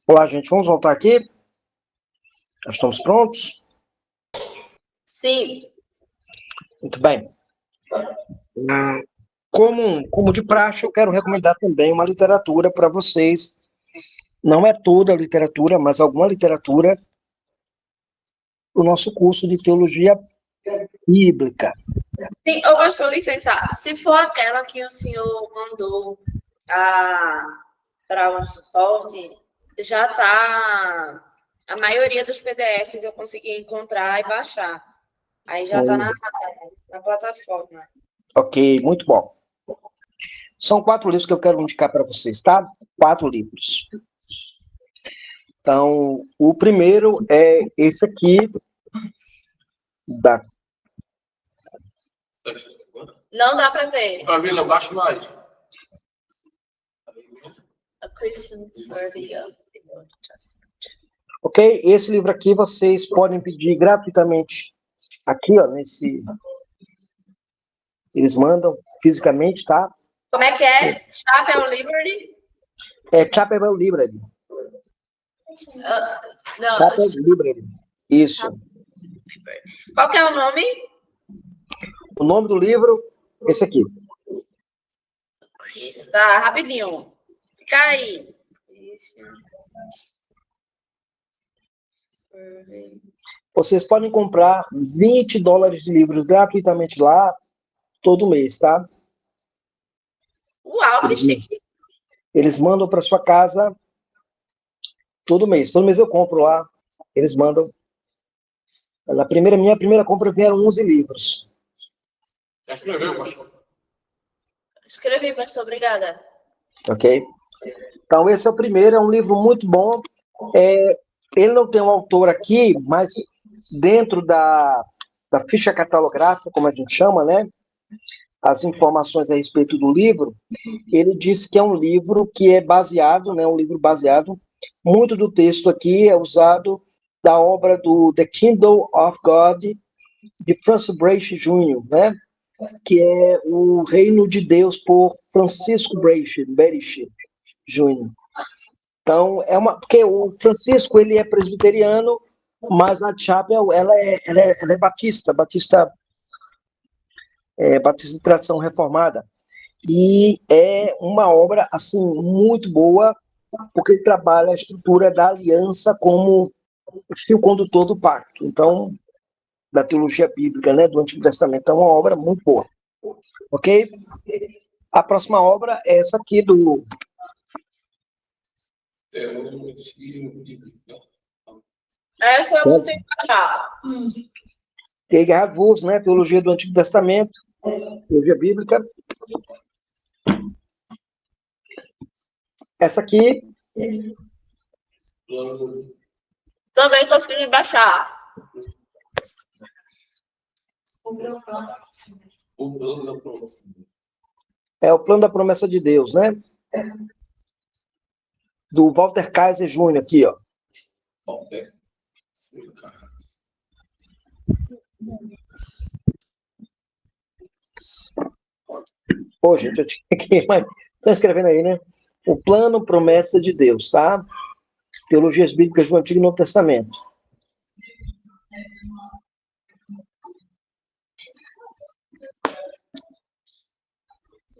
Olá, gente, vamos voltar aqui? Nós estamos prontos? Sim. Muito bem. Como de praxe, eu quero recomendar também uma literatura para vocês. Não é toda a literatura, mas alguma literatura do nosso curso de Teologia Bíblica. Sim, eu gosto, licença. Se for aquela que o senhor mandou para o suporte, já está. A maioria dos PDFs eu consegui encontrar e baixar. Aí já está na plataforma. Ok, muito bom. São 4 livros que eu quero indicar para vocês, tá? 4 livros. Então, o primeiro é esse aqui, da... Não dá para ver. Para ver, eu baixo mais. A Christian Survey of the Old Testament. Ok? Esse livro aqui vocês podem pedir gratuitamente. Aqui, ó, nesse... Eles mandam fisicamente, tá? Como é que é? Chapel Liberty? É Chapel Library. Não. Chapel Library. Isso. Qual que é o nome? O nome do livro, esse aqui. Tá, rapidinho. Fica aí. Vocês podem comprar $20 de livros gratuitamente lá, todo mês, tá? Uau, que chique. Eles mandam para sua casa todo mês. Todo mês eu compro lá. Eles mandam. Minha primeira compra vieram 11 livros. Já escreveu, pastor? Escrevi, pastor, obrigada. Ok? Então, esse é o primeiro. É um livro muito bom. Ele não tem um autor aqui, mas dentro da ficha catalográfica, como a gente chama, né? As informações a respeito do livro, ele diz que é um livro que é baseado, né? Um livro baseado. Muito do texto aqui é usado da obra do The Kingdom of God, de Francis Brach Jr., né? Que é o Reino de Deus por Francisco Brach Jr. Então, porque o Francisco, ele é presbiteriano, mas a Chapel, ela é batista de tradição reformada. E é uma obra, assim, muito boa, porque ele trabalha a estrutura da aliança como fio condutor do pacto. Então, da teologia bíblica, né, do Antigo Testamento. É uma obra muito boa. Ok? A próxima obra é essa aqui do... Essa eu consigo achar. Gerhard Wurz, né, Teologia do Antigo Testamento, Teologia Bíblica. Essa aqui... Também consegui baixar. É o Plano da Promessa de Deus, né? Do Walter Kaiser Jr. aqui, ó. Pô, gente, eu tinha que... Mas estão escrevendo aí, né? O Plano Promessa de Deus, tá? Teologias Bíblicas do Antigo e Novo Testamento.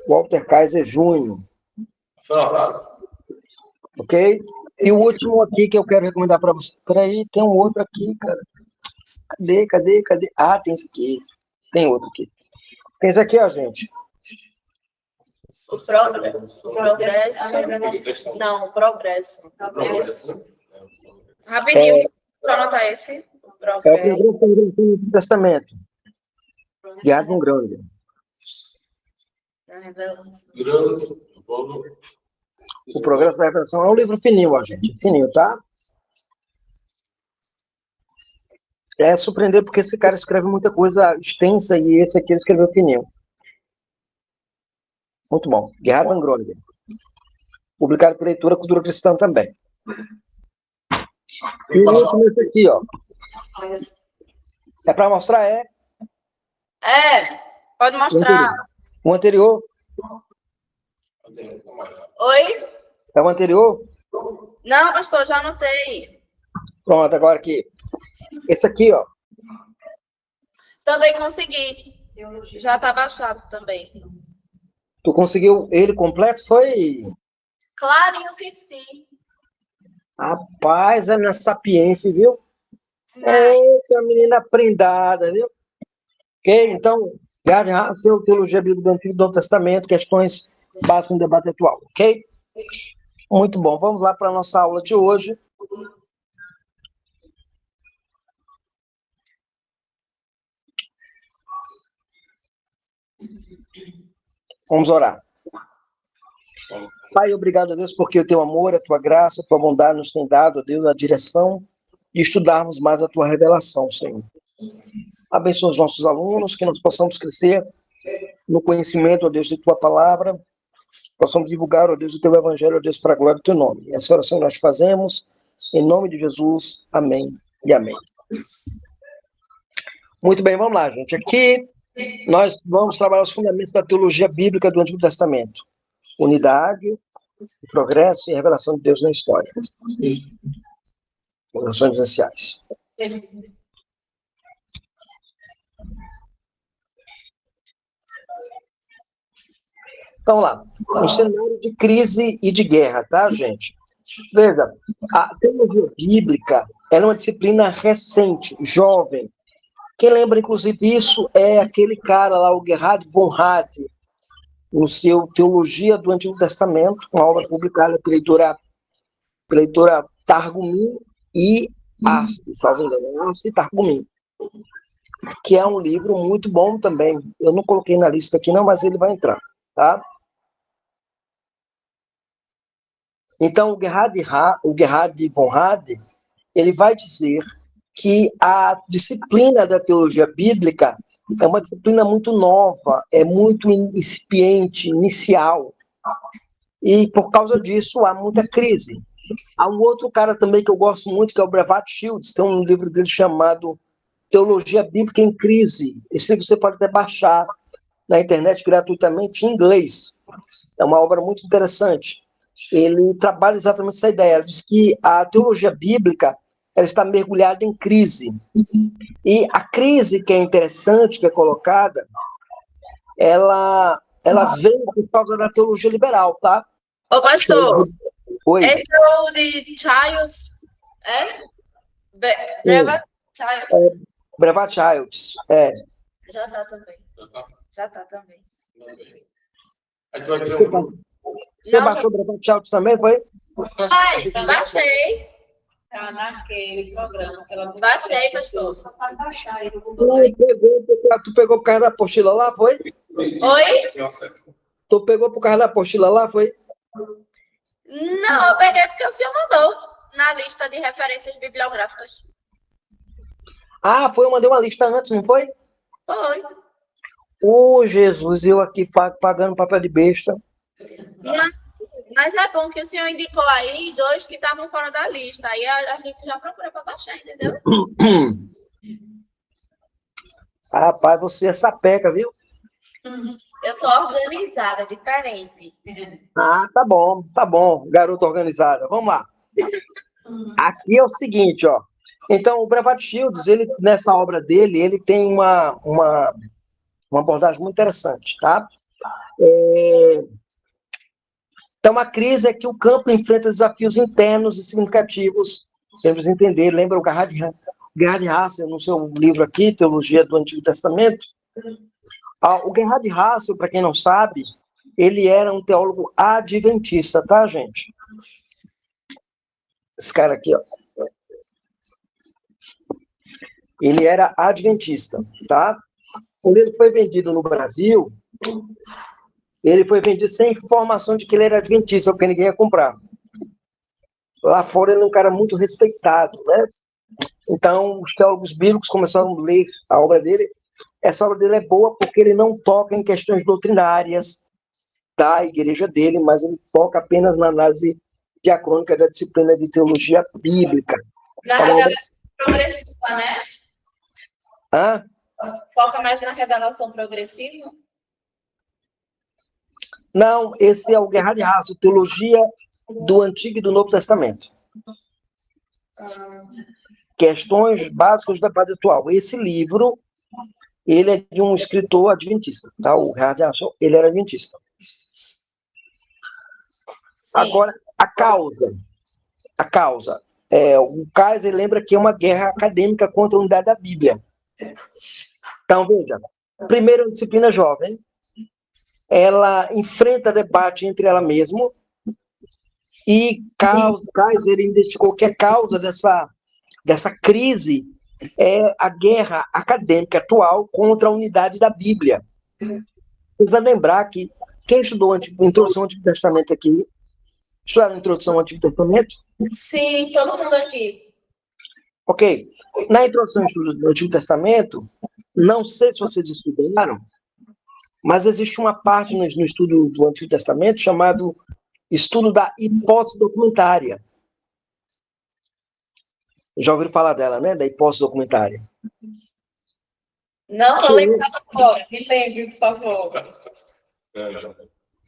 Walter Kaiser Jr. Ok? E o último aqui que eu quero recomendar para você. Peraí, tem um outro aqui, cara. Cadê? Ah, tem esse aqui. Tem outro aqui. Tem esse aqui, ó, gente. O progresso. Não, o progresso. Rapidinho, para anotar esse. É o Progresso do Antigo Testamento. De Adam Grande. O Progresso da Revelação é um livro fininho, ó, gente. Fininho, tá? É surpreender porque esse cara escreve muita coisa extensa e esse aqui ele escreveu fininho. Muito bom. Gerhard Van Groningen. Publicado por Leitura Cultura Cristã também. E o último é esse aqui, ó. É para mostrar, pode mostrar. O anterior. Oi? É o anterior? Não, pastor, já anotei. Pronto, agora aqui. Esse aqui, ó. Também consegui. Já está baixado também. Tu conseguiu ele completo? Foi? Clarinho que sim. Rapaz, a minha sapiência, viu? Mas, Eita, menina prendada, viu? Ok, então, Gerd Hassel, Teologia Bíblica do Antigo e do Novo Testamento, questões básicas no debate atual, ok? Muito bom, vamos lá para a nossa aula de hoje. Vamos orar. Pai, obrigado a Deus porque o teu amor, a tua graça, a tua bondade nos tem dado, a Deus, a direção de estudarmos mais a tua revelação, Senhor. Abençoa os nossos alunos, que nós possamos crescer no conhecimento, ó Deus, de tua palavra, possamos divulgar, ó Deus, o teu evangelho, ó Deus, para a glória do teu nome. Essa oração nós fazemos, em nome de Jesus, amém e amém. Muito bem, vamos lá, gente. Aqui nós vamos trabalhar os fundamentos da teologia bíblica do Antigo Testamento. Unidade, progresso e revelação de Deus na história. Orações essenciais. Então lá, um cenário de crise e de guerra, tá, gente? Veja, a teologia bíblica é uma disciplina recente, jovem. Quem lembra, inclusive, isso é aquele cara lá, o Gerhard von Rad, no seu Teologia do Antigo Testamento, uma obra publicada pela editora Targumim e Asti, salvo engano, Asti e Targumim, que é um livro muito bom também. Eu não coloquei na lista aqui não, mas ele vai entrar, tá? Então, o Gerhard von Rad, ele vai dizer que a disciplina da teologia bíblica é uma disciplina muito nova, é muito incipiente, inicial. E, por causa disso, há muita crise. Há um outro cara também que eu gosto muito, que é o Brevat Shields, tem um livro dele chamado Teologia Bíblica em Crise. Esse livro você pode até baixar na internet gratuitamente em inglês. É uma obra muito interessante. Ele trabalha exatamente essa ideia. Ele diz que a teologia bíblica ela está mergulhada em crise. E a crise que é interessante, que é colocada, ela vem por causa da teologia liberal, tá? ô pastor, Oi. esse é o de Childs, é? Brevat Childs. Brevat Childs, Já tá também. Já tá também. Aí tu vai virar Você baixou o Brevat Childs também, foi? Ai, baixei. Tá naquele programa. Baixei, pastor. Só para baixar. Tu pegou por causa da apostila lá, foi? Oi? acesso. Tu pegou por causa da apostila lá, foi? Não, eu peguei porque o senhor mandou na lista de referências bibliográficas. Ah, foi, eu mandei uma lista antes, não foi? Foi. Jesus, eu aqui pagando papel de besta. Mas é bom que o senhor indicou aí 2 que estavam fora da lista. Aí a gente já procura para baixar, entendeu? Rapaz, você é sapeca, viu? Eu sou organizada, diferente. Ah, tá bom, garota organizada. Vamos lá. Aqui é o seguinte, ó. Então, o Brevat Shields, ele, nessa obra dele, ele tem uma abordagem muito interessante, tá? Então, a crise é que o campo enfrenta desafios internos e significativos, temos entender, lembra o Gerhard Hassel, no seu livro aqui, Teologia do Antigo Testamento? O Gerhard Hassel, para quem não sabe, ele era um teólogo adventista, tá, gente? Esse cara aqui, ó. Ele era adventista, tá? Quando ele foi vendido no Brasil, ele foi vendido sem informação de que ele era adventista, porque ninguém ia comprar. Lá fora ele é um cara muito respeitado, né? Então, os teólogos bíblicos começaram a ler a obra dele. Essa obra dele é boa porque ele não toca em questões doutrinárias da igreja dele, mas ele toca apenas na análise diacrônica da disciplina de teologia bíblica. Na revelação progressiva, né? Hã? Foca mais na revelação progressiva? Não, esse é o Gerhard Hassel, Teologia do Antigo e do Novo Testamento. Ah, Questões básicas da paz atual. Esse livro, ele é de um escritor adventista, tá? O Howard Ashton, ele era adventista. sim. Agora, a causa. O Kaiser lembra que é uma guerra acadêmica contra a unidade da Bíblia. Então, veja, primeiro, a disciplina jovem, ela enfrenta debate entre ela mesma e Kaiser identificou que a causa dessa crise é a guerra acadêmica atual contra a unidade da Bíblia. Precisa lembrar que quem estudou a introdução ao Antigo Testamento aqui, estudaram a introdução ao Antigo Testamento? Sim, todo mundo aqui. Ok. Na introdução ao estudo do Antigo Testamento, não sei se vocês estudaram, mas existe uma parte no estudo do Antigo Testamento chamado estudo da hipótese documentária. Já ouviram falar dela, né? Da hipótese documentária. Não tô lembrando agora. Me lembre, por favor.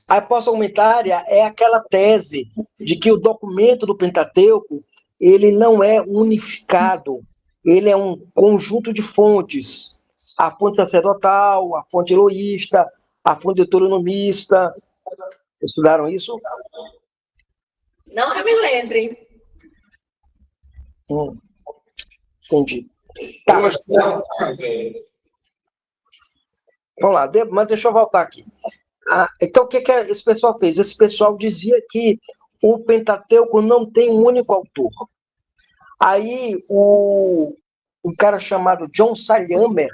A hipótese documentária é aquela tese de que o documento do Pentateuco ele não é unificado, ele é um conjunto de fontes. A fonte sacerdotal, a fonte eloísta, a fonte deuteronomista. Estudaram isso? Não que eu me lembre. Entendi. Tá. Vamos lá, mas deixa eu voltar aqui. Então, o que esse pessoal fez? Esse pessoal dizia que o Pentateuco não tem um único autor. Aí, um cara chamado John Saliamer,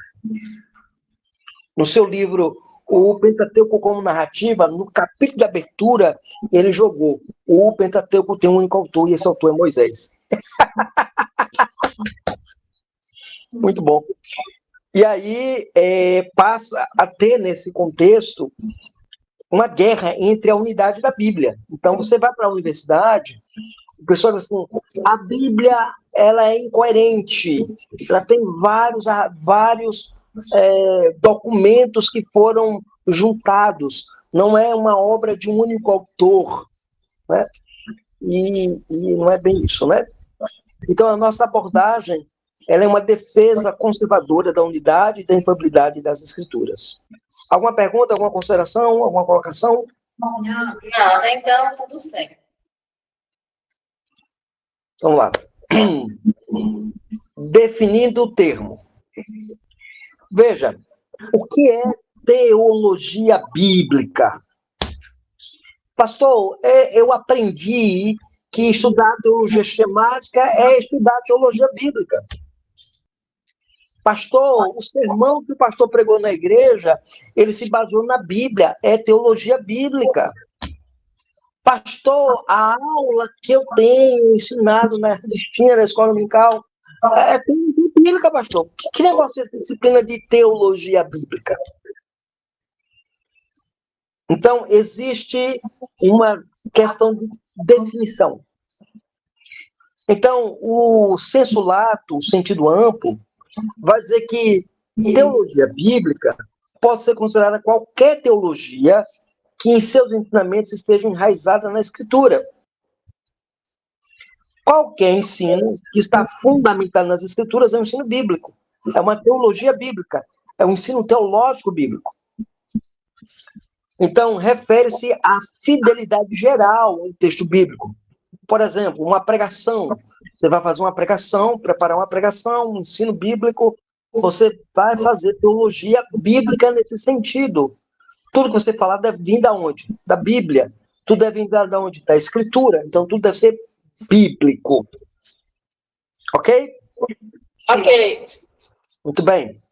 no seu livro O Pentateuco como Narrativa, no capítulo de abertura, ele jogou: o Pentateuco tem um único autor, e esse autor é Moisés. Muito bom. E aí passa a ter, nesse contexto, uma guerra entre a unidade da Bíblia. Então, você vai para a universidade, o pessoal diz assim, a Bíblia ela é incoerente, ela tem vários documentos que foram juntados, não é uma obra de um único autor, né? E não é bem isso, né? Então, a nossa abordagem ela é uma defesa conservadora da unidade e da infalibilidade das Escrituras. Alguma pergunta, alguma consideração, alguma colocação? Não, até então tudo certo. Vamos lá. Definindo o termo. Veja, o que é teologia bíblica? Pastor, eu aprendi que estudar teologia sistemática é estudar teologia bíblica. Pastor, o sermão que o pastor pregou na igreja, ele se baseou na Bíblia, é teologia bíblica. Pastor, a aula que eu tenho ensinado na Cristina, na escola dominical, é teologia bíblica, pastor. Que negócio é essa disciplina de teologia bíblica? Então, existe uma questão de definição. Então, o sensu lato, o sentido amplo, vai dizer que teologia bíblica pode ser considerada qualquer teologia que em seus ensinamentos esteja enraizada na Escritura. Qualquer ensino que está fundamentado nas Escrituras é um ensino bíblico. É uma teologia bíblica. É um ensino teológico bíblico. Então, refere-se à fidelidade geral ao texto bíblico. Por exemplo, uma pregação. Você vai fazer uma pregação, preparar uma pregação, um ensino bíblico, você vai fazer teologia bíblica nesse sentido. Tudo que você falar deve vir da onde? Da Bíblia. Tudo deve vir da onde? Da Escritura. Então, tudo deve ser bíblico. Ok? Ok. Muito bem.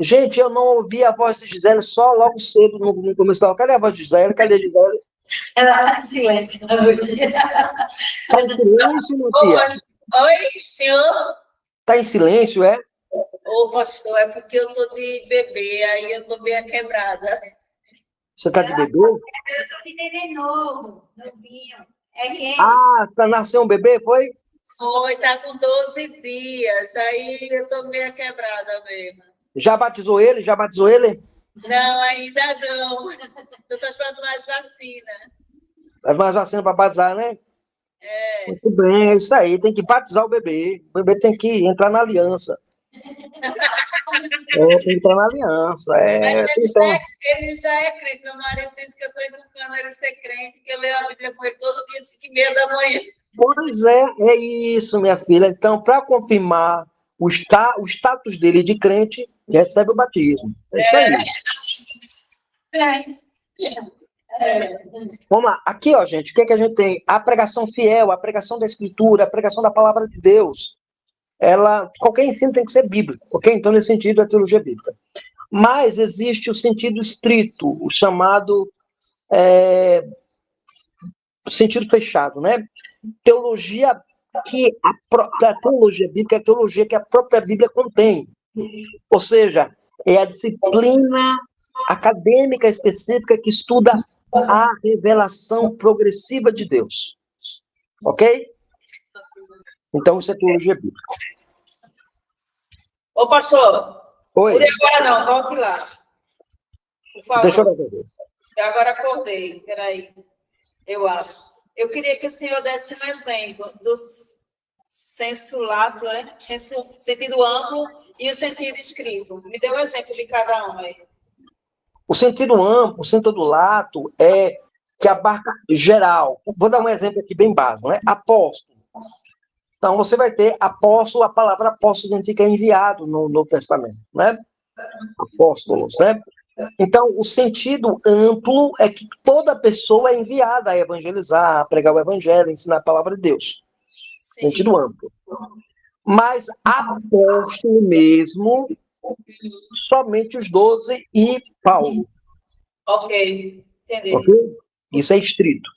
Gente, eu não ouvi a voz de Gisele só logo cedo no começo da aula. Cadê a voz de Gisele? Cadê a Gisele? Ela está em silêncio hoje. Está em silêncio, minha tia? Oi, senhor? Está em silêncio, é? Ô, pastor, é porque eu tô de bebê, aí eu tô meio quebrada. Você está de bebê? Eu tô de neném novo, novinho. Nasceu um bebê, foi? Foi, tá com 12 dias, aí eu tô meio quebrada mesmo. Já batizou ele? Já batizou ele? Não, ainda não. Eu só esperando mais vacina. Leva mais vacina para batizar, né? Muito bem, é isso aí. Tem que batizar o bebê. O bebê tem que entrar na aliança. Tem que entrar na aliança. Mas Então, ele já é crente. Meu marido disse que eu estou educando ele a ser crente, que eu leio a Bíblia com ele todo dia, 5h30 da manhã. pois é isso, minha filha. Então, para confirmar o status dele de crente, recebe o batismo. É isso aí. Vamos lá. Aqui, ó, gente, o que é que a gente tem? A pregação fiel, a pregação da Escritura, a pregação da palavra de Deus. Qualquer ensino tem que ser bíblico, ok? Então, nesse sentido, é teologia bíblica. Mas existe o sentido estrito, o chamado sentido fechado, né? Teologia a teologia bíblica é a teologia que a própria Bíblia contém. Ou seja, é a disciplina acadêmica específica que estuda a revelação progressiva de Deus. Ok? Então, isso é teologia bíblica. Ô, pastor, Oi. por agora não, volte lá. Por favor. Deixa eu ver. Eu agora acordei, peraí. Eu acho. Eu queria que o senhor desse um exemplo do senso lato, né? Sentido amplo e o sentido escrito. Me dê um exemplo de cada um aí. O sentido amplo, o sentido lato é que abarca geral. Vou dar um exemplo aqui bem básico, né? Apóstolo. Então, você vai ter apóstolo, a palavra apóstolo significa enviado no Novo Testamento, né? Apóstolos, né? Então, o sentido amplo é que toda pessoa é enviada a evangelizar, a pregar o evangelho, a ensinar a palavra de Deus. Sim. Sentido amplo. Mas apóstolo mesmo, somente os 12 e Paulo. Ok, entendi. Okay? Isso é estrito.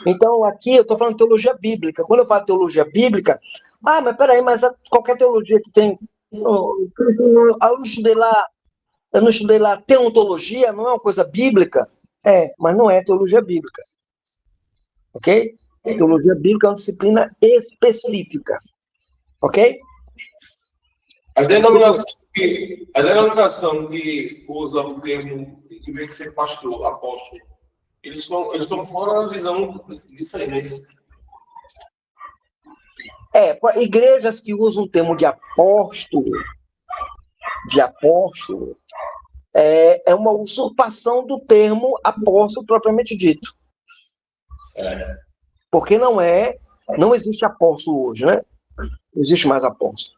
Então, aqui eu estou falando de teologia bíblica. Quando eu falo de teologia bíblica, mas peraí, mas qualquer teologia que tem... Eu não estudei lá, teontologia não é uma coisa bíblica? Mas não é teologia bíblica. Ok? Teologia bíblica é uma disciplina específica. Ok? A denominação que usa o termo, em vez de ser pastor, apóstolo, eles estão fora da visão disso aí, né? Igrejas que usam o termo de apóstolo, é uma usurpação do termo apóstolo propriamente dito. Certo. Porque não existe apóstolo hoje, né? Não existe mais apóstolo.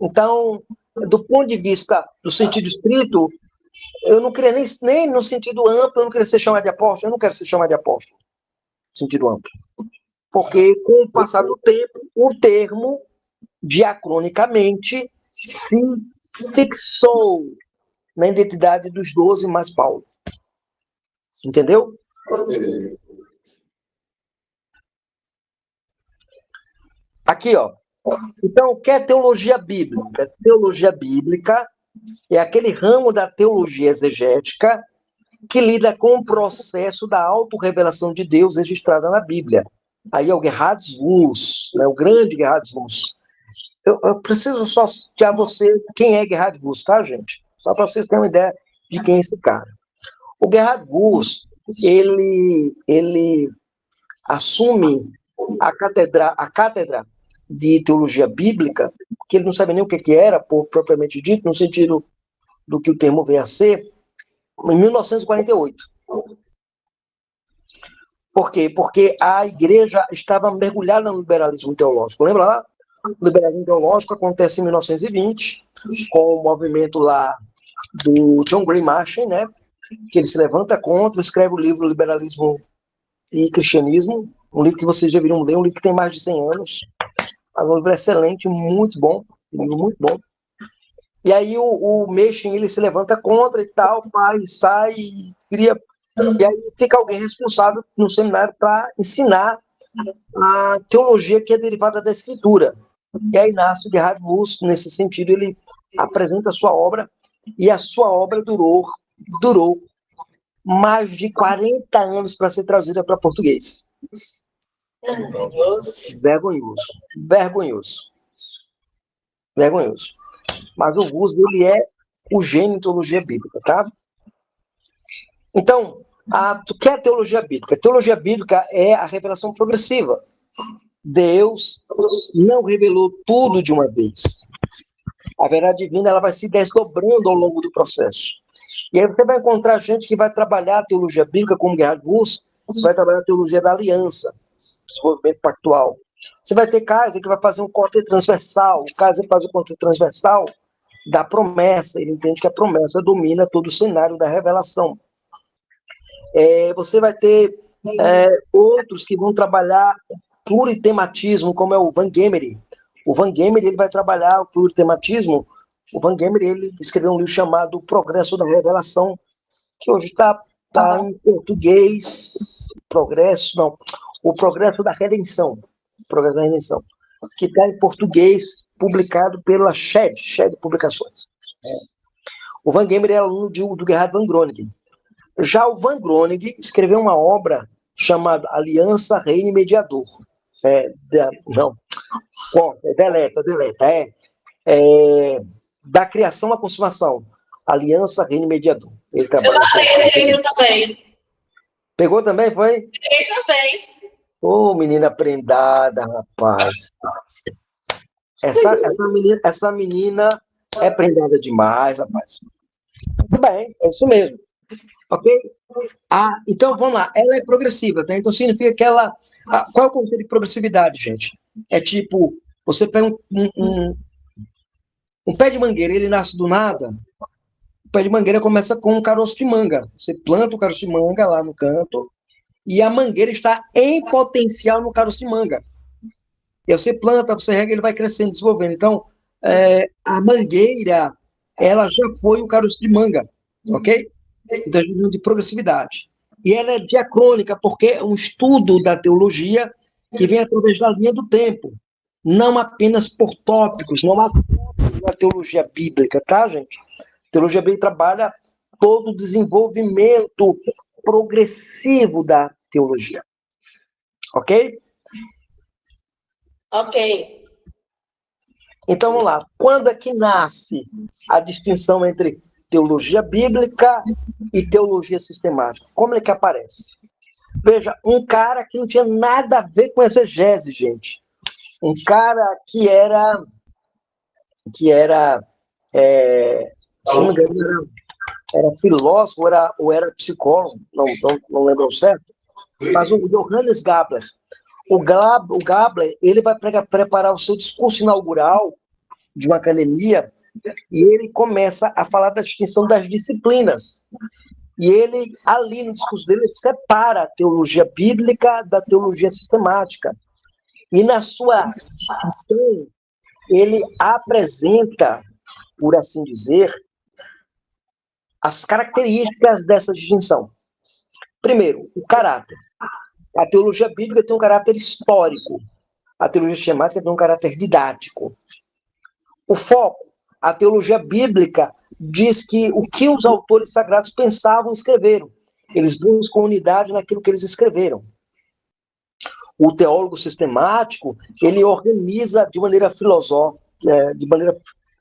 Então, do ponto de vista do sentido estrito, eu não queria nem no sentido amplo, eu não queria ser chamado de apóstolo, eu não quero ser chamado de apóstolo, sentido amplo. Porque, com o passar do tempo, o termo, diacronicamente, se fixou na identidade dos 12 mais Paulo. Entendeu? Aqui, ó. Então, o que é teologia bíblica? Teologia bíblica é aquele ramo da teologia exegética que lida com o processo da autorrevelação de Deus registrada na Bíblia. Aí é o Gerhard Voss, né, o grande Gerhard Voss. Eu preciso só citar a você quem é Gerhard Voss, tá, gente? Só para vocês terem uma ideia de quem é esse cara. O Gerhard Voss, ele assume a cátedra de teologia bíblica, que ele não sabe nem o que era, propriamente dito, no sentido do que o termo veio a ser, em 1948. Por quê? Porque a igreja estava mergulhada no liberalismo teológico. Lembra lá? O liberalismo teológico acontece em 1920, com o movimento lá do John Gray Machen, né? Que ele se levanta contra, escreve o livro Liberalismo e Cristianismo, um livro que vocês já viram ler, um livro que tem mais de 100 anos. Um livro excelente, muito bom, muito bom. E aí o Machen, ele se levanta contra e tal, sai e cria... E aí fica alguém responsável no seminário para ensinar a teologia que é derivada da Escritura. E aí nasce o Gerhard Voss, nesse sentido, ele apresenta a sua obra, e a sua obra durou mais de 40 anos para ser traduzida para português. Vergonhoso. Mas o Voss, ele é o gênio em teologia bíblica, tá? Então, O que é a teologia bíblica? A teologia bíblica é a revelação progressiva. Deus não revelou tudo de uma vez. A verdade divina ela vai se desdobrando ao longo do processo. E aí você vai encontrar gente que vai trabalhar a teologia bíblica, como Gerhard Voss, vai trabalhar a teologia da aliança, desenvolvimento pactual. Você vai ter Kaiser que vai fazer um corte transversal. O Kaiser faz o corte transversal da promessa. Ele entende que a promessa domina todo o cenário da revelação. Você vai ter outros que vão trabalhar pluritematismo, como é o Van Gemery. O Van Gemery ele vai trabalhar o pluritematismo. O Van Gemery ele escreveu um livro chamado O Progresso da Revelação, que hoje está em português. O Progresso da Redenção. Progresso da Redenção, que está em português, publicado pela Shed Publicações. O Van Gemery é aluno do Gerhard Van Groningen. Já o Van Groningen escreveu uma obra chamada Aliança, Reino e Mediador. Deleta. Da criação à consumação. Aliança, Reino e Mediador. Ele trabalha. Eu achei ele também. Pegou também, foi? Peguei também. Ô, menina prendada, rapaz. Essa menina é prendada demais, rapaz. Tudo bem, é isso mesmo. Ok? Então, vamos lá. Ela é progressiva, tá? Então, significa que ela... qual é o conceito de progressividade, gente? É tipo, você pega um pé de mangueira, ele nasce do nada. O pé de mangueira começa com um caroço de manga. Você planta o caroço de manga lá no canto, e a mangueira está em potencial no caroço de manga. E aí você planta, você rega, ele vai crescendo, desenvolvendo. Então, a mangueira, ela já foi o caroço de manga, ok? Então, a gente chama de progressividade. E ela é diacrônica, porque é um estudo da teologia que vem através da linha do tempo, não apenas por tópicos, não há tópicos na teologia bíblica, tá, gente? A teologia bíblica trabalha todo o desenvolvimento progressivo da teologia. Ok? Ok. Então, vamos lá. Quando é que nasce a distinção entre teologia bíblica e teologia sistemática? Como é que aparece? Veja, um cara que não tinha nada a ver com exegese, gente. Um cara que era se não me engano, era filósofo ou era psicólogo, não lembro certo, mas o Johannes Gabler. O Gabler, ele vai preparar o seu discurso inaugural de uma academia e ele começa a falar da distinção das disciplinas. E ele, ali no discurso dele, ele separa a teologia bíblica da teologia sistemática. E na sua distinção, ele apresenta, por assim dizer, as características dessa distinção. Primeiro, o caráter. A teologia bíblica tem um caráter histórico. A teologia sistemática tem um caráter didático. O foco. A teologia bíblica diz que o que os autores sagrados pensavam e escreveram. Eles buscam unidade naquilo que eles escreveram. O teólogo sistemático, ele organiza de maneira filosófica,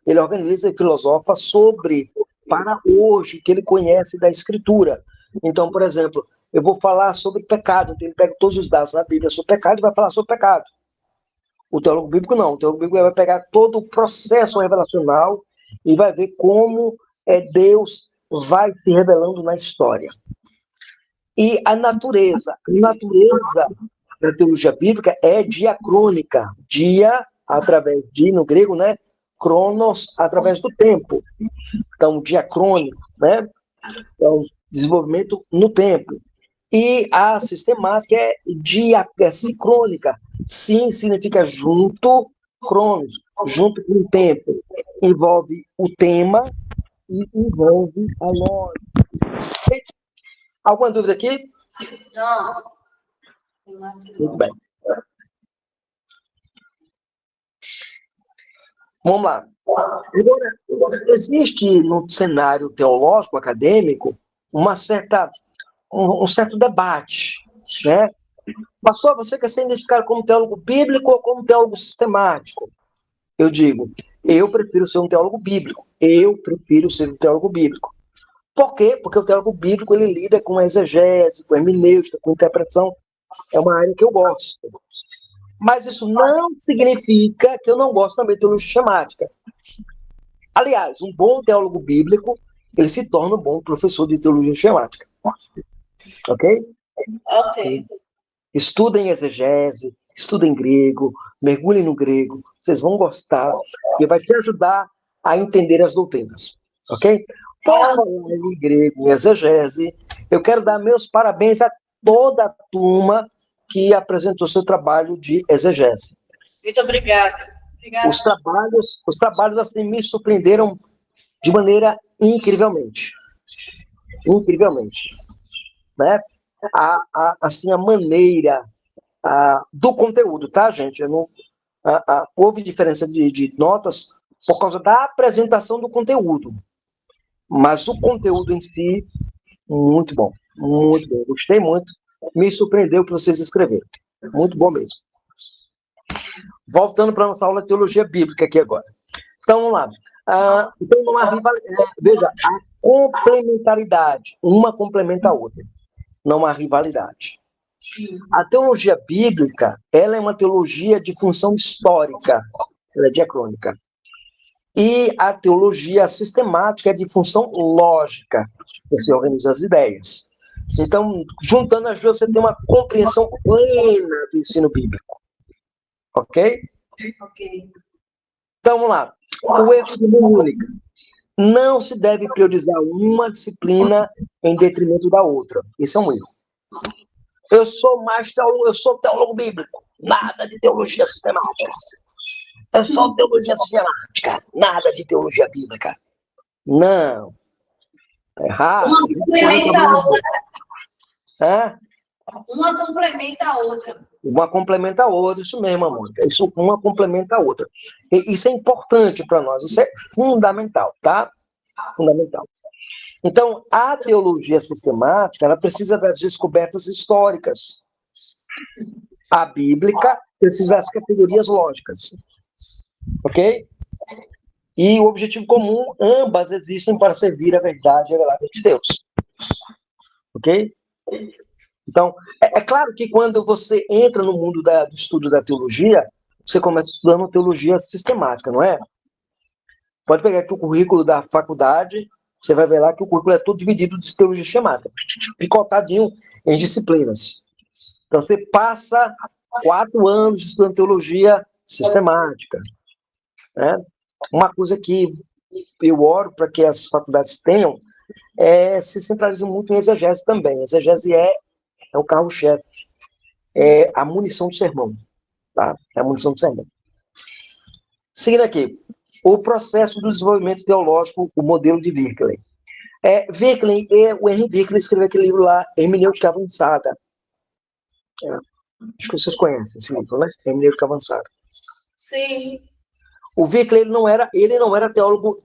ele organiza e filosofa sobre, para hoje, que ele conhece da Escritura. Então, por exemplo, eu vou falar sobre pecado, então ele pega todos os dados na Bíblia sobre pecado e vai falar sobre pecado. O teólogo bíblico não, o teólogo bíblico vai pegar todo o processo revelacional e vai ver como Deus vai se revelando na história. E a natureza da teologia bíblica é diacrônica. Dia, através de, no grego, né? Cronos, através do tempo. Então, diacrônico, né? Então, desenvolvimento no tempo. E a sistemática é sincrônica. Sim, significa junto, cronos, junto com o tempo. Envolve o tema e envolve a lógica. Alguma dúvida aqui? Não. Muito bem. Vamos lá. Agora, existe no cenário teológico, acadêmico, um certo debate, né? Pastor, você quer ser identificado como teólogo bíblico ou como teólogo sistemático? Eu digo, eu prefiro ser um teólogo bíblico. Eu prefiro ser um teólogo bíblico. Por quê? Porque o teólogo bíblico ele lida com exegese, com hermenêutica, com interpretação. É uma área que eu gosto. Mas isso não significa que eu não gosto também de teologia sistemática. Aliás, um bom teólogo bíblico, ele se torna um bom professor de teologia sistemática. Ok? Ok. Estudem exegese, estudem grego, mergulhem no grego. Vocês vão gostar e vai te ajudar a entender as doutrinas. Ok? Por falar em grego e exegese, eu quero dar meus parabéns a toda a turma que apresentou seu trabalho de exegese. Muito obrigada. Os trabalhos assim me surpreenderam de maneira incrivelmente. Incrivelmente. Né? Assim, a maneira do conteúdo, tá, gente? Eu não, houve diferença de notas por causa da apresentação do conteúdo. Mas o conteúdo em si, muito bom. Muito bom. Gostei muito. Me surpreendeu o que vocês escreveram. Muito bom mesmo. Voltando para a nossa aula de teologia bíblica aqui agora. Então, vamos lá. Então, não há rivalidade. Veja, a complementaridade. Uma complementa a outra. Não há rivalidade. A teologia bíblica, ela é uma teologia de função histórica. Ela é diacrônica. E a teologia sistemática é de função lógica. Você organiza as ideias. Então, juntando as duas, você tem uma compreensão plena do ensino bíblico. Ok? Ok. Então, vamos lá. O erro de mão única. Não se deve priorizar uma disciplina em detrimento da outra. Esse é um erro. Eu sou teólogo bíblico. Nada de teologia sistemática. Eu sou teologia sistemática. Nada de teologia bíblica. Não. Tá errado. Complementa a outra. Hã? Uma complementa a outra. Uma complementa a outra, isso mesmo, Mônica. Isso uma complementa a outra. Isso é importante para nós, isso é fundamental, tá? Fundamental. Então, a teologia sistemática, ela precisa das descobertas históricas. A bíblica precisa das categorias lógicas. Ok? E o objetivo comum, ambas existem para servir a verdade revelada de Deus. Ok? Então, é claro que quando você entra no mundo do estudo da teologia, você começa estudando teologia sistemática, não é? Pode pegar aqui o currículo da faculdade, você vai ver lá que o currículo é todo dividido de teologia sistemática, picotadinho em disciplinas. Então, você passa 4 anos estudando teologia sistemática. Né? Uma coisa que eu oro para que as faculdades tenham se centralizam muito em exegese também. Exegese é o carro-chefe, é a munição do sermão, tá? É a munição do sermão. Seguindo aqui, o processo do desenvolvimento teológico, o modelo de Virkelen. O Henry Virkelen escreveu aquele livro lá, Hermenêutica Avançada. Acho que vocês conhecem esse livro, né? Hermenêutica Avançada. Sim. O Virkelen, ele não era teólogo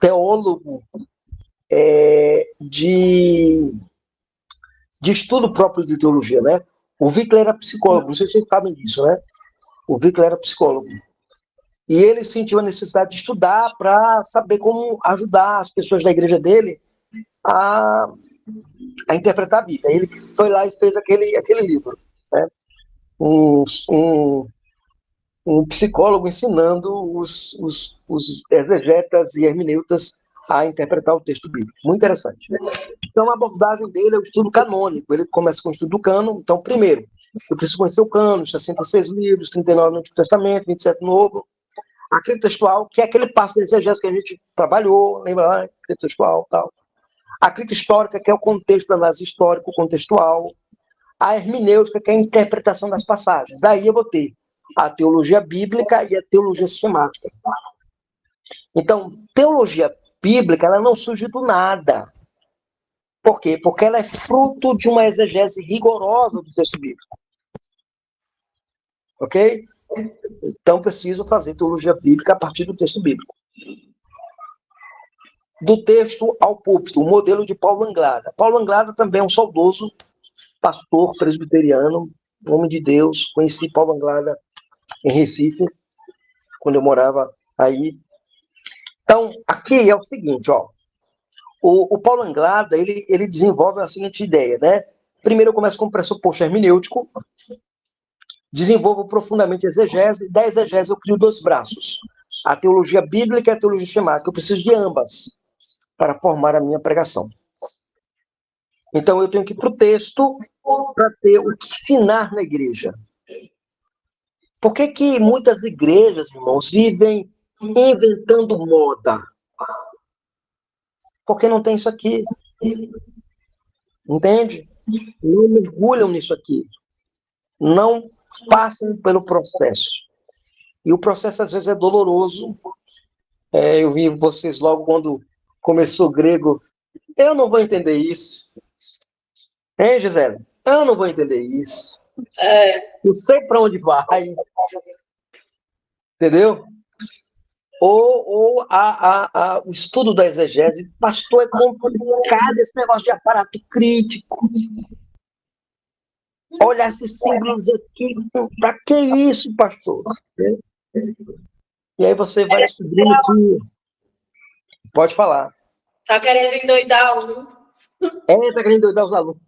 de estudo próprio de teologia, né? O Virkelen era psicólogo, não sei se vocês sabem disso, né? O Virkelen era psicólogo. E ele sentiu a necessidade de estudar para saber como ajudar as pessoas da igreja dele a interpretar a Bíblia. Ele foi lá e fez aquele livro, né? Um psicólogo ensinando os exegetas e hermeneutas a interpretar o texto bíblico. Muito interessante. Então, a abordagem dele é o estudo canônico. Ele começa com o estudo do cânon. Então, primeiro, eu preciso conhecer o cânon, 66 livros, 39 no Antigo Testamento, 27 no Novo. A crítica textual, que é aquele passo da exegese que a gente trabalhou, lembra lá? Crítica textual e tal. A crítica histórica, que é o contexto da análise histórico, contextual. A hermenêutica, que é a interpretação das passagens. Daí eu vou ter a teologia bíblica e a teologia sistemática. Então, teologia bíblica, ela não surge do nada. Por quê? Porque ela é fruto de uma exegese rigorosa do texto bíblico. Ok? Então, preciso fazer teologia bíblica a partir do texto bíblico. Do texto ao púlpito, o modelo de Paulo Anglada. Paulo Anglada também é um saudoso pastor presbiteriano, homem de Deus. Conheci Paulo Anglada em Recife, quando eu morava aí. Então, aqui é o seguinte, ó. O Paulo Anglada, ele desenvolve a seguinte ideia, né? Primeiro eu começo com um pressuposto hermenêutico, desenvolvo profundamente a exegese, da exegese eu crio 2 braços, a teologia bíblica e a teologia sistemática. Eu preciso de ambas para formar a minha pregação. Então eu tenho que ir para o texto para ter o que ensinar na igreja. Por que que muitas igrejas, irmãos, vivem inventando moda? Porque não tem isso aqui. Entende? Não mergulham nisso aqui. Não passam pelo processo. E o processo, às vezes, é doloroso. Eu vi vocês logo quando começou o grego. Eu não vou entender isso. Hein, Gisele? Eu não vou entender isso. Não sei para onde vai. Entendeu? Ou o estudo da exegese. Pastor, é complicado esse negócio de aparato crítico. Olha esses símbolos aqui. Para que isso, pastor? E aí você vai descobrindo que... Pode falar. Tá querendo endoidar um. Tá querendo endoidar os alunos.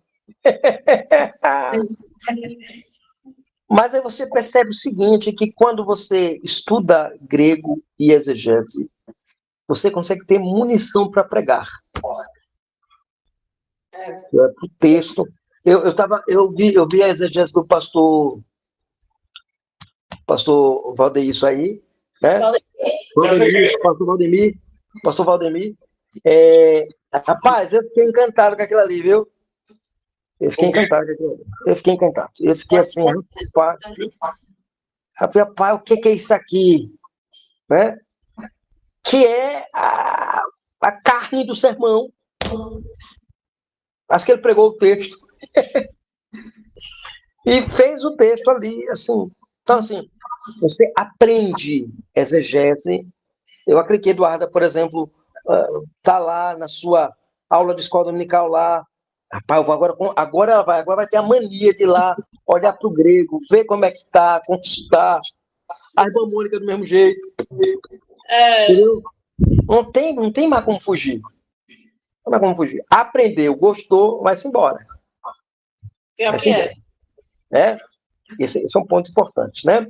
Mas aí você percebe o seguinte, que quando você estuda grego e exegese, você consegue ter munição para pregar. O texto. Eu vi a exegese do pastor Valdeir, isso aí, né? Pastor Valdemir. Rapaz, eu fiquei encantado com aquilo ali, viu? Eu fiquei encantado. Eu fiquei assim, rapaz, o que é isso aqui? Né? Que é a carne do sermão. Acho que ele pregou o texto. E fez o texto ali, assim. Então, assim, você aprende exegese. Eu acredito que Eduarda, por exemplo, está lá na sua aula de escola dominical lá. Rapaz, agora ela vai ter a mania de ir lá, olhar para o grego, ver como é que está, consultar. A irmã Mônica do mesmo jeito. Entendeu? Não tem mais como fugir. Não tem mais como fugir. Aprendeu, gostou, vai-se embora. Esse é um ponto importante, né?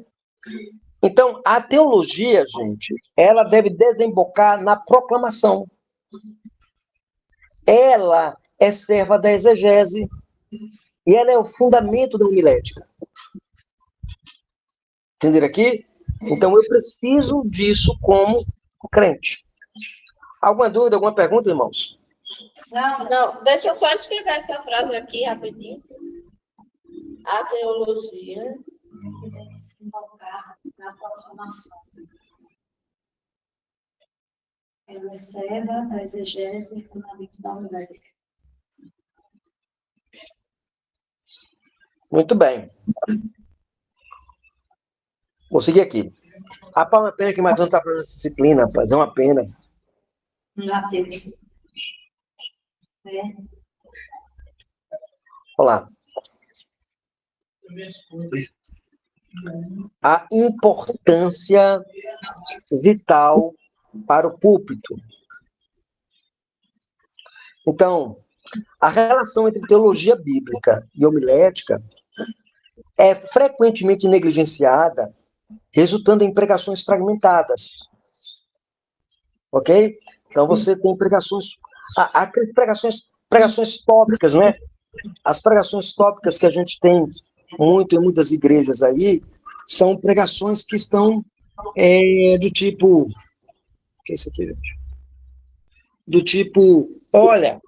Então, a teologia, gente, ela deve desembocar na proclamação. Ela é serva da exegese e ela é o fundamento da homilética. Entenderam aqui? Então, eu preciso disso como crente. Alguma dúvida, alguma pergunta, irmãos? Não. Deixa eu só escrever essa frase aqui rapidinho. A teologia deve se invocar na proclamação. Ela é serva da exegese e fundamento da homilética. Muito bem. Vou seguir aqui. Rapaz, é uma pena que o Marcão não está fazendo essa disciplina, rapaz. É uma pena. Já teve. Olha lá. A importância vital para o púlpito. Então, a relação entre teologia bíblica e homilética é frequentemente negligenciada, resultando em pregações fragmentadas. Ok? Então, você tem pregações... Aquelas pregações tópicas, né? As pregações tópicas que a gente tem muito em muitas igrejas aí, são pregações que estão do tipo... O que é isso aqui, gente? Do tipo, olha,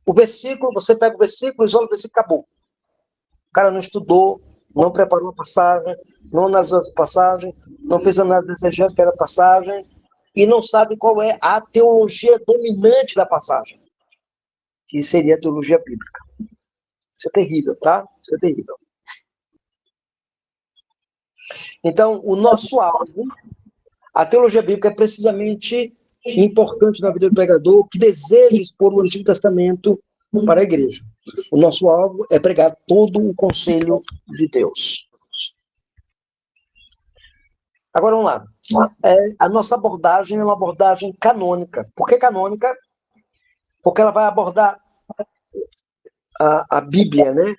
o versículo, você pega o versículo, isola o versículo, acabou. O cara não estudou, não preparou a passagem, não analisou a passagem, não fez análise exegética da passagem, e não sabe qual é a teologia dominante da passagem, que seria a teologia bíblica. Isso é terrível, tá? Isso é terrível. Então, o nosso alvo, a teologia bíblica é precisamente importante na vida do pregador que deseja expor o Antigo Testamento para a igreja. O nosso alvo é pregar todo o conselho de Deus. Agora vamos lá. A nossa abordagem é uma abordagem canônica. Por que canônica? Porque ela vai abordar a Bíblia, né?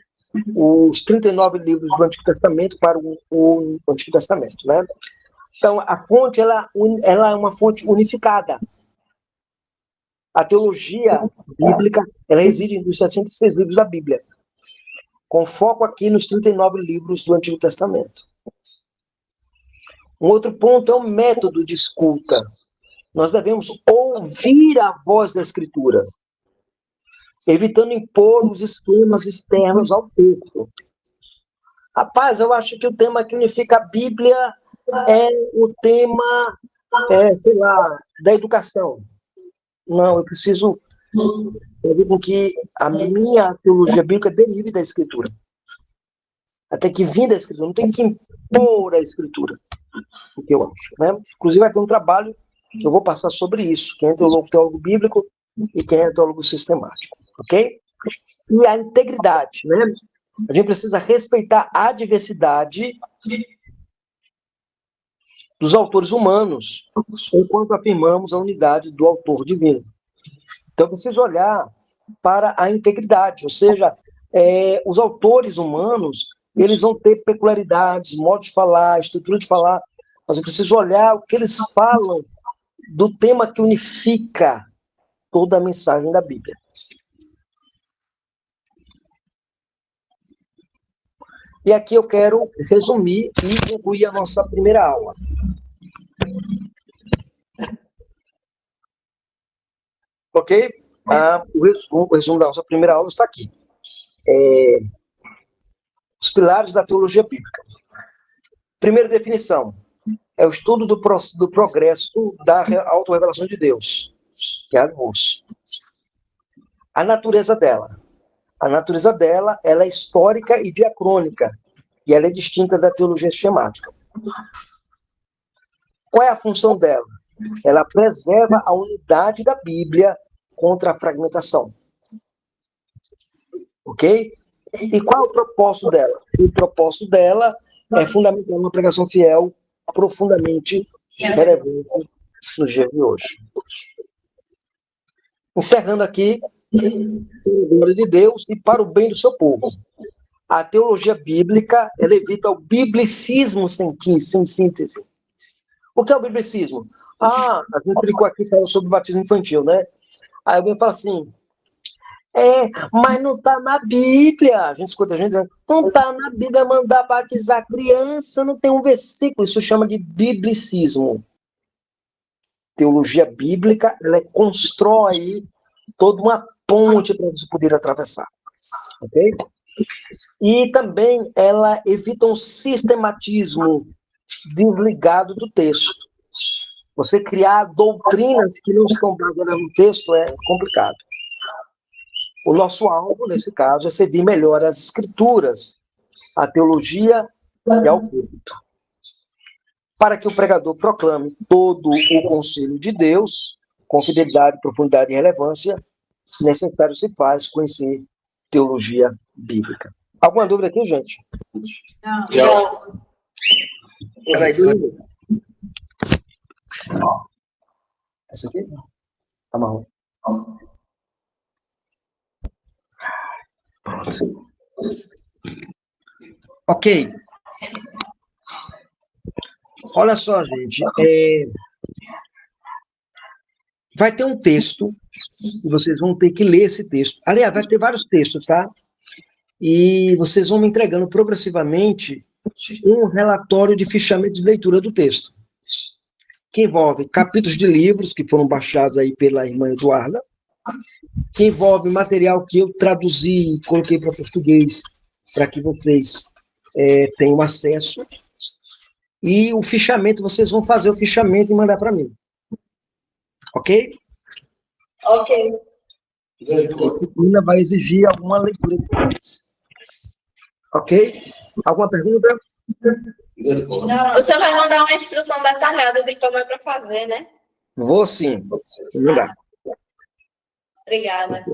Os 39 livros do Antigo Testamento para o Antigo Testamento, né? Então, a fonte ela é uma fonte unificada. A teologia bíblica ela reside nos 66 livros da Bíblia, com foco aqui nos 39 livros do Antigo Testamento. Um outro ponto é o método de escuta. Nós devemos ouvir a voz da Escritura, evitando impor os esquemas externos ao texto. Rapaz, eu acho que o tema que unifica a Bíblia é o tema, sei lá, da educação. Não, eu preciso fazer com que a minha teologia bíblica derive da Escritura. Até que vir da Escritura, não tem que impor a Escritura, o que eu acho. Né? Inclusive, vai ter um trabalho que eu vou passar sobre isso, quem é teólogo bíblico e quem é teólogo sistemático. Ok? E a integridade, né? A gente precisa respeitar a diversidade dos autores humanos, enquanto afirmamos a unidade do autor divino. Então, eu preciso olhar para a integridade, ou seja, os autores humanos, eles vão ter peculiaridades, modo de falar, estrutura de falar, mas eu preciso olhar o que eles falam do tema que unifica toda a mensagem da Bíblia. E aqui eu quero resumir e concluir a nossa primeira aula. Ok? O resumo da nossa primeira aula está aqui. Os pilares da teologia bíblica. Primeira definição. É o estudo do progresso da autorrevelação de Deus, que é a luz. A natureza dela. A natureza dela, ela é histórica e diacrônica, e ela é distinta da teologia sistemática. Qual é a função dela? Ela preserva a unidade da Bíblia contra a fragmentação. Ok? E qual é o propósito dela? O propósito dela é fundamentar uma pregação fiel, profundamente relevante nos dias de hoje. Encerrando aqui, pela glória de Deus e para o bem do seu povo. A teologia bíblica, ela evita o biblicismo sem síntese. O que é o biblicismo? A gente brincou aqui falando sobre o batismo infantil, né? Aí alguém fala assim, mas não está na Bíblia. A gente escuta a gente dizendo, não está na Bíblia mandar batizar criança, não tem um versículo. Isso chama de biblicismo. Teologia bíblica, ela constrói toda uma ponte para você poder atravessar. Ok? E também ela evita um sistematismo desligado do texto. Você criar doutrinas que não estão baseadas no texto é complicado. O nosso alvo, nesse caso, é servir melhor as escrituras, a teologia e ao púlpito. Para que o pregador proclame todo o conselho de Deus, com fidelidade, profundidade e relevância, necessário se faz conhecer teologia bíblica. Alguma dúvida aqui, gente? Não. Peraí, essa aqui? Tá marrom. Pronto. Ok. Olha só, gente. Vai ter um texto, e vocês vão ter que ler esse texto. Aliás, vai ter vários textos, tá? E vocês vão me entregando progressivamente um relatório de fichamento de leitura do texto, que envolve capítulos de livros que foram baixados aí pela irmã Eduarda, que envolve material que eu traduzi e coloquei para português, para que vocês tenham acesso. E o fichamento, vocês vão fazer o fichamento e mandar para mim. Ok? Ok. A disciplina vai exigir alguma leitura depois. Ok? Alguma pergunta? Não, o senhor vai mandar uma instrução detalhada de como é para fazer, né? Vou sim. Obrigada.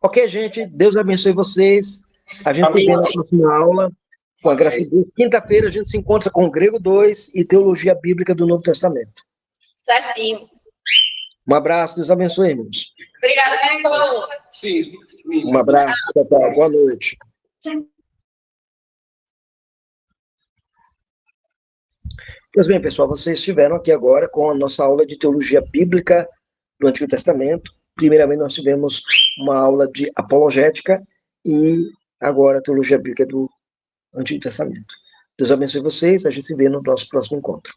Ok, gente. Deus abençoe vocês. A gente se vê na próxima aula. Com a graça de Deus, quinta-feira a gente se encontra com Grego 2 e Teologia Bíblica do Novo Testamento. Certinho. Um abraço, Deus abençoe, irmãos. Obrigada, Paulo. Sim. Um abraço, tchau, boa noite. Pois bem, pessoal, vocês estiveram aqui agora com a nossa aula de Teologia Bíblica do Antigo Testamento. Primeiramente, nós tivemos uma aula de apologética e agora a Teologia Bíblica do Antigo Testamento. Deus abençoe vocês, a gente se vê no nosso próximo encontro.